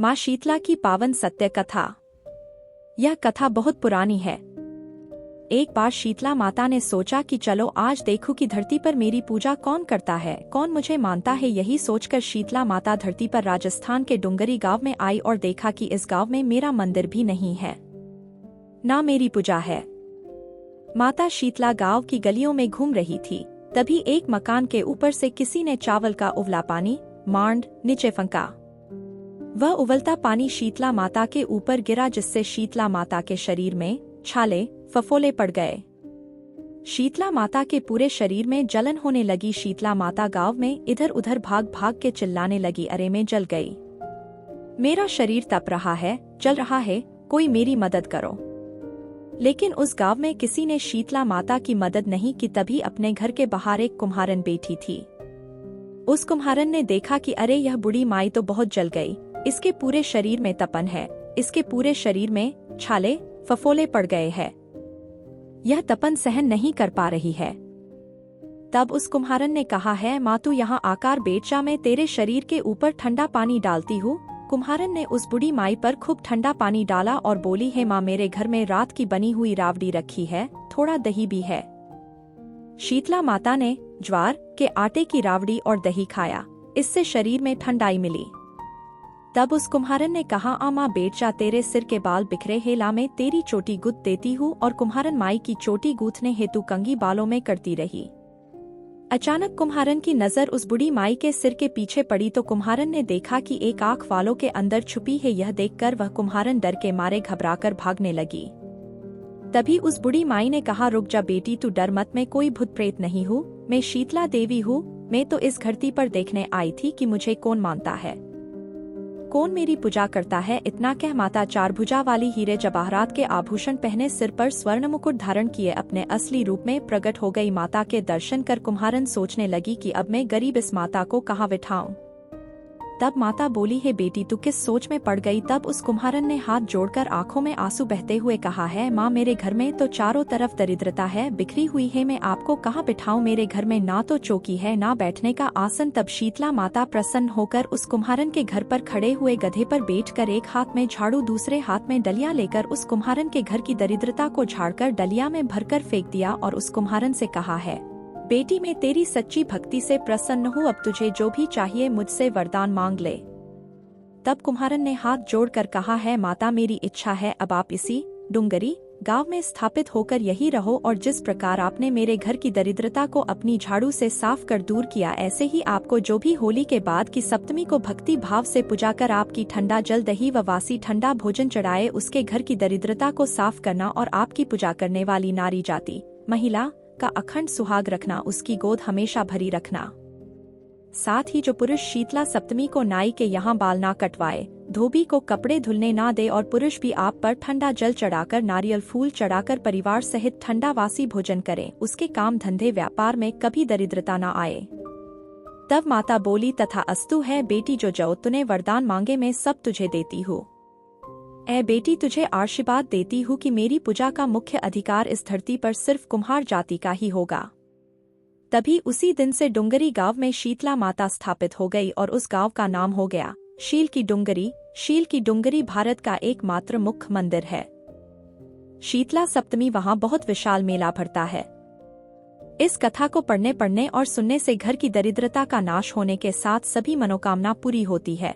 माँ शीतला की पावन सत्य कथा। यह कथा बहुत पुरानी है। एक बार शीतला माता ने सोचा कि चलो आज देखूं कि धरती पर मेरी पूजा कौन करता है, कौन मुझे मानता है। यही सोचकर शीतला माता धरती पर राजस्थान के डुंगरी गांव में आई और देखा कि इस गांव में मेरा मंदिर भी नहीं है, ना मेरी पूजा है। माता शीतला गांव की गलियों में घूम रही थी, तभी एक मकान के ऊपर से किसी ने चावल का उबला पानी मांड नीचे फेंका। वह उबलता पानी शीतला माता के ऊपर गिरा, जिससे शीतला माता के शरीर में छाले फफोले पड़ गए। शीतला माता के पूरे शरीर में जलन होने लगी। शीतला माता गांव में इधर उधर भाग भाग के चिल्लाने लगी, अरे मैं जल गई, मेरा शरीर तप रहा है, जल रहा है, कोई मेरी मदद करो। लेकिन उस गांव में किसी ने शीतला माता की मदद नहीं की। तभी अपने घर के बाहर एक कुम्हारन बैठी थी। उस कुम्हारन ने देखा कि अरे यह बूढ़ी माई तो बहुत जल गई, इसके पूरे शरीर में तपन है, इसके पूरे शरीर में छाले फफोले पड़ गए हैं, यह तपन सहन नहीं कर पा रही है। तब उस कुम्हारन ने कहा है, माँ तू यहाँ आकर बैठ जा, मैं तेरे शरीर के ऊपर ठंडा पानी डालती हूँ। कुम्हारन ने उस बूढ़ी माई पर खूब ठंडा पानी डाला और बोली है, माँ मेरे घर में रात की बनी हुई रावड़ी रखी है, थोड़ा दही भी है। शीतला माता ने ज्वार के आटे की रावड़ी और दही खाया, इससे शरीर में ठंडाई मिली। तब उस कुम्हारन ने कहा, आ माँ बैठ जा, तेरे सिर के बाल बिखरे हैं, ला मैं तेरी चोटी गूंथ देती हूँ। और कुम्हारन माई की चोटी गूंथने हेतु कंघी बालों में करती रही। अचानक कुम्हारन की नजर उस बूढ़ी माई के सिर के पीछे पड़ी तो कुम्हारन ने देखा कि एक आंख वालों के अंदर छुपी है। यह देखकर वह कुम्हारन डर के मारे घबराकर भागने लगी। तभी उस बूढ़ी माई ने कहा, रुक जा बेटी, तू डर मत, मैं कोई भूत प्रेत नहीं हूँ, मैं शीतला देवी हूँ। मैं तो इस धरती पर देखने आई थी कि मुझे कौन मानता है, कौन मेरी पूजा करता है। इतना कह माता चार भुजा वाली हीरे जवाहरात के आभूषण पहने, सिर पर स्वर्ण मुकुट धारण किए अपने असली रूप में प्रकट हो गई। माता के दर्शन कर कुम्हारन सोचने लगी कि अब मैं गरीब इस माता को कहाँ बिठाऊं। तब माता बोली है, बेटी तू किस सोच में पड़ गई। तब उस कुम्हारन ने हाथ जोड़कर आंखों में आंसू बहते हुए कहा है, माँ मेरे घर में तो चारों तरफ दरिद्रता है, बिखरी हुई है, मैं आपको कहाँ बिठाऊं। मेरे घर में ना तो चौकी है, ना बैठने का आसन। तब शीतला माता प्रसन्न होकर उस कुम्हारन के घर पर खड़े हुए गधे पर बैठकर एक हाथ में झाड़ू दूसरे हाथ में डलिया लेकर उस कुम्हारन के घर की दरिद्रता को झाड़कर डलिया में भरकर फेंक दिया और उस कुम्हारन से कहा है, बेटी मैं तेरी सच्ची भक्ति से प्रसन्न हूँ, अब तुझे जो भी चाहिए मुझसे वरदान मांग ले। तब कुम्हारन ने हाथ जोड़कर कहा है, माता मेरी इच्छा है अब आप इसी डुंगरी गांव में स्थापित होकर यही रहो, और जिस प्रकार आपने मेरे घर की दरिद्रता को अपनी झाड़ू से साफ कर दूर किया, ऐसे ही आपको जो भी होली के बाद की सप्तमी को भक्ति भाव से पूजा कर आपकी ठंडा जल दही व वासी ठंडा भोजन चढ़ाए, उसके घर की दरिद्रता को साफ करना और आपकी पूजा करने वाली नारी जाति महिला का अखंड सुहाग रखना, उसकी गोद हमेशा भरी रखना। साथ ही जो पुरुष शीतला सप्तमी को नाई के यहाँ बाल ना कटवाए, धोबी को कपड़े धुलने ना दे और पुरुष भी आप पर ठंडा जल चढ़ाकर नारियल फूल चढ़ाकर परिवार सहित ठंडा वासी भोजन करें, उसके काम धंधे व्यापार में कभी दरिद्रता ना आए। तब माता बोली, तथा अस्तु है बेटी, जो तूने वरदान मांगे मैं सब तुझे देती हूँ। ऐ बेटी तुझे आशीर्वाद देती हूँ कि मेरी पूजा का मुख्य अधिकार इस धरती पर सिर्फ कुम्हार जाति का ही होगा। तभी उसी दिन से डुंगरी गांव में शीतला माता स्थापित हो गई और उस गांव का नाम हो गया शील की डुंगरी। शील की डुंगरी भारत का एकमात्र मुख्य मंदिर है। शीतला सप्तमी वहां बहुत विशाल मेला भरता है। इस कथा को पढ़ने और सुनने से घर की दरिद्रता का नाश होने के साथ सभी मनोकामना पूरी होती है।